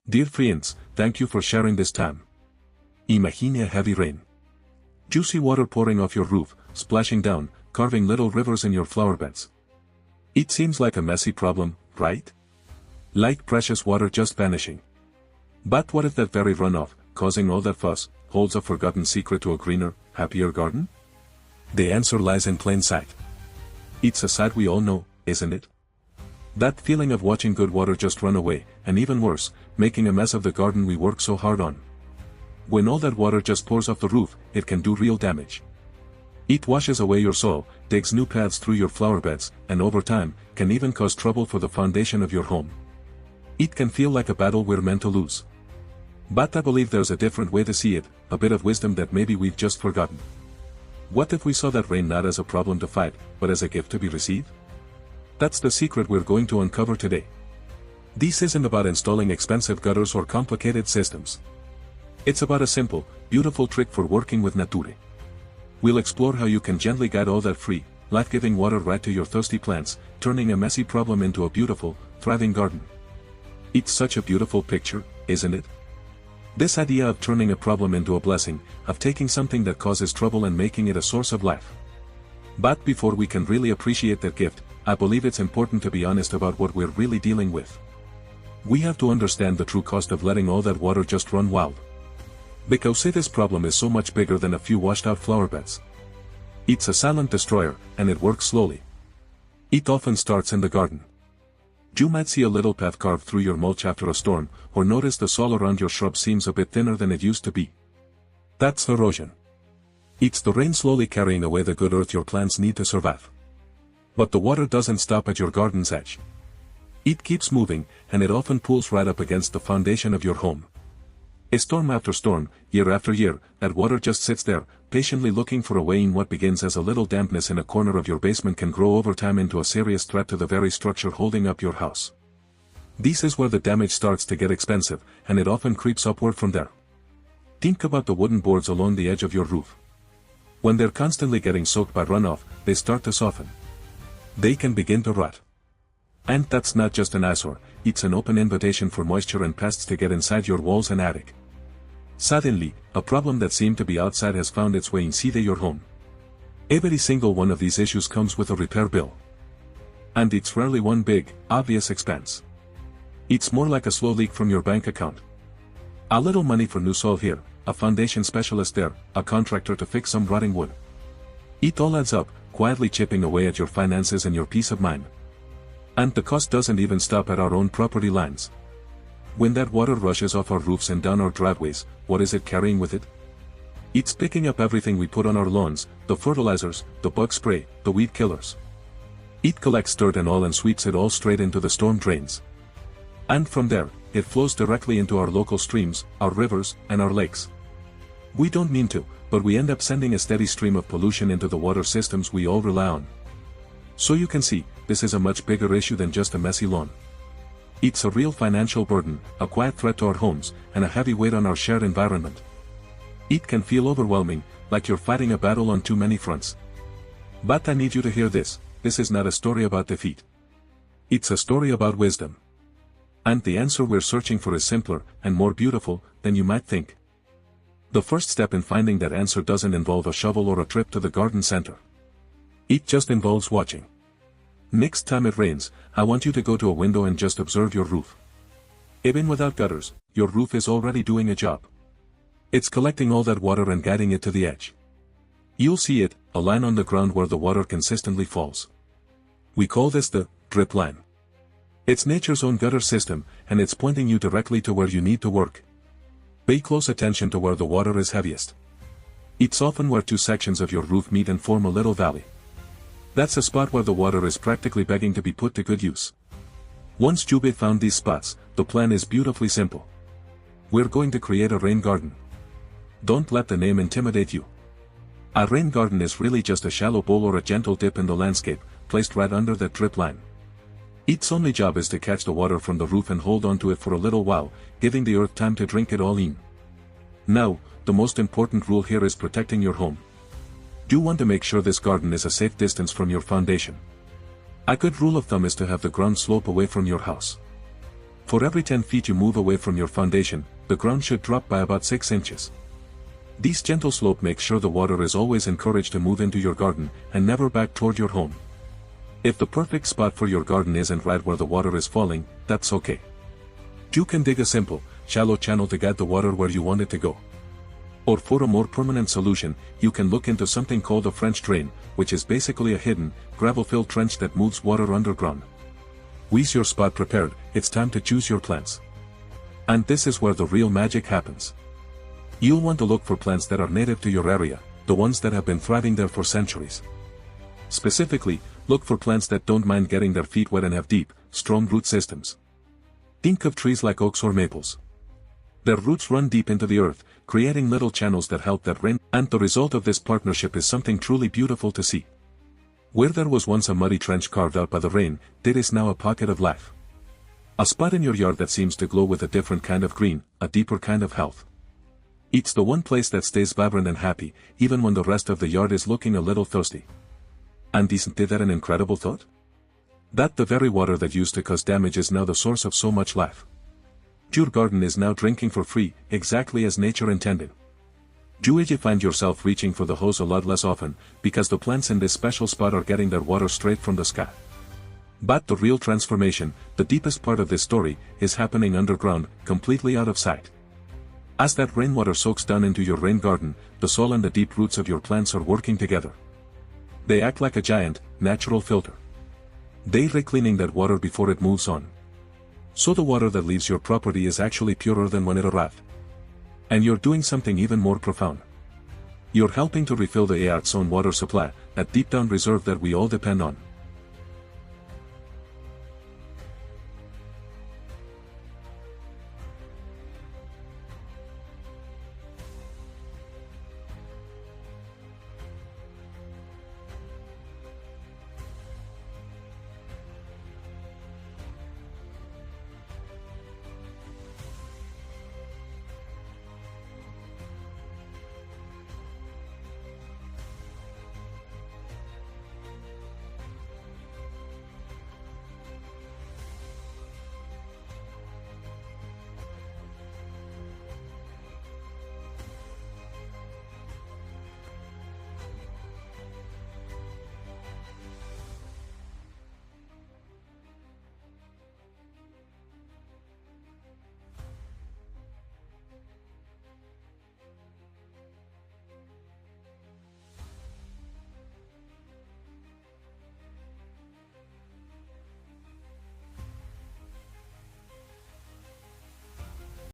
Dear friends, thank you for sharing this time. Imagine a heavy rain. Juicy water pouring off your roof, splashing down, carving little rivers in your flower beds. It seems like a messy problem, right? Like precious water just vanishing. But what if that very runoff, causing all that fuss, holds a forgotten secret to a greener, happier garden? The answer lies in plain sight. It's a sight we all know, isn't it? That feeling of watching good water just run away, and even worse, making a mess of the garden we work so hard on. When all that water just pours off the roof, it can do real damage. It washes away your soil, digs new paths through your flower beds, and over time, can even cause trouble for the foundation of your home. It can feel like a battle we're meant to lose. But I believe there's a different way to see it, a bit of wisdom that maybe we've just forgotten. What if we saw that rain not as a problem to fight, but as a gift to be received? That's the secret we're going to uncover today. This isn't about installing expensive gutters or complicated systems. It's about a simple, beautiful trick for working with nature. We'll explore how you can gently guide all that free, life-giving water right to your thirsty plants, turning a messy problem into a beautiful, thriving garden. It's such a beautiful picture, isn't it? This idea of turning a problem into a blessing, of taking something that causes trouble and making it a source of life. But before we can really appreciate that gift, I believe it's important to be honest about what we're really dealing with. We have to understand the true cost of letting all that water just run wild. Because this problem is so much bigger than a few washed-out flower beds. It's a silent destroyer, and it works slowly. It often starts in the garden. You might see a little path carved through your mulch after a storm, or notice the soil around your shrub seems a bit thinner than it used to be. That's erosion. It's the rain slowly carrying away the good earth your plants need to survive. But the water doesn't stop at your garden's edge. It keeps moving, and it often pulls right up against the foundation of your home. Storm after storm, year after year, that water just sits there, patiently looking for a way in. What begins as a little dampness in a corner of your basement can grow over time into a serious threat to the very structure holding up your house. This is where the damage starts to get expensive, and it often creeps upward from there. Think about the wooden boards along the edge of your roof. When they're constantly getting soaked by runoff, they start to soften. They can begin to rot. And that's not just an eyesore, it's an open invitation for moisture and pests to get inside your walls and attic. Suddenly, a problem that seemed to be outside has found its way inside your home. Every single one of these issues comes with a repair bill. And it's rarely one big, obvious expense. It's more like a slow leak from your bank account. A little money for new soil here, a foundation specialist there, a contractor to fix some rotting wood. It all adds up, quietly chipping away at your finances and your peace of mind. And the cost doesn't even stop at our own property lines. When that water rushes off our roofs and down our driveways, what is it carrying with it? It's picking up everything we put on our lawns, the fertilizers, the bug spray, the weed killers. It collects dirt and all and sweeps it all straight into the storm drains. And from there, it flows directly into our local streams, our rivers, and our lakes. We don't mean to, but we end up sending a steady stream of pollution into the water systems we all rely on. So you can see, this is a much bigger issue than just a messy lawn. It's a real financial burden, a quiet threat to our homes, and a heavy weight on our shared environment. It can feel overwhelming, like you're fighting a battle on too many fronts. But I need you to hear this is not a story about defeat. It's a story about wisdom. And the answer we're searching for is simpler, and more beautiful, than you might think. The first step in finding that answer doesn't involve a shovel or a trip to the garden center. It just involves watching. Next time it rains, I want you to go to a window and just observe your roof. Even without gutters, your roof is already doing a job. It's collecting all that water and guiding it to the edge. You'll see it, a line on the ground where the water consistently falls. We call this the drip line. It's nature's own gutter system, and it's pointing you directly to where you need to work. Pay close attention to where the water is heaviest. It's often where two sections of your roof meet and form a little valley. That's a spot where the water is practically begging to be put to good use. Once you've found these spots, the plan is beautifully simple. We're going to create a rain garden. Don't let the name intimidate you. A rain garden is really just a shallow bowl or a gentle dip in the landscape, placed right under that drip line. Its only job is to catch the water from the roof and hold onto it for a little while, giving the earth time to drink it all in. Now, the most important rule here is protecting your home. You want to make sure this garden is a safe distance from your foundation. A good rule of thumb is to have the ground slope away from your house. For every 10 feet you move away from your foundation, the ground should drop by about 6 inches. These gentle slope makes sure the water is always encouraged to move into your garden and never back toward your home. If the perfect spot for your garden isn't right where the water is falling, that's okay. You can dig a simple, shallow channel to get the water where you want it to go. Or for a more permanent solution, you can look into something called a French drain, which is basically a hidden, gravel-filled trench that moves water underground. With your spot prepared, it's time to choose your plants. And this is where the real magic happens. You'll want to look for plants that are native to your area, the ones that have been thriving there for centuries. Specifically, look for plants that don't mind getting their feet wet and have deep, strong root systems. Think of trees like oaks or maples. Their roots run deep into the earth, creating little channels that help that rain, and the result of this partnership is something truly beautiful to see. Where there was once a muddy trench carved out by the rain, there is now a pocket of life. A spot in your yard that seems to glow with a different kind of green, a deeper kind of health. It's the one place that stays vibrant and happy, even when the rest of the yard is looking a little thirsty. And isn't that an incredible thought? That the very water that used to cause damage is now the source of so much life. Your garden is now drinking for free, exactly as nature intended. You find yourself reaching for the hose a lot less often, because the plants in this special spot are getting their water straight from the sky. But the real transformation, the deepest part of this story, is happening underground, completely out of sight. As that rainwater soaks down into your rain garden, the soil and the deep roots of your plants are working together. They act like a giant, natural filter. They're cleaning that water before it moves on. So the water that leaves your property is actually purer than when it arrived. And you're doing something even more profound. You're helping to refill the Earth's own water supply, that deep down reserve that we all depend on.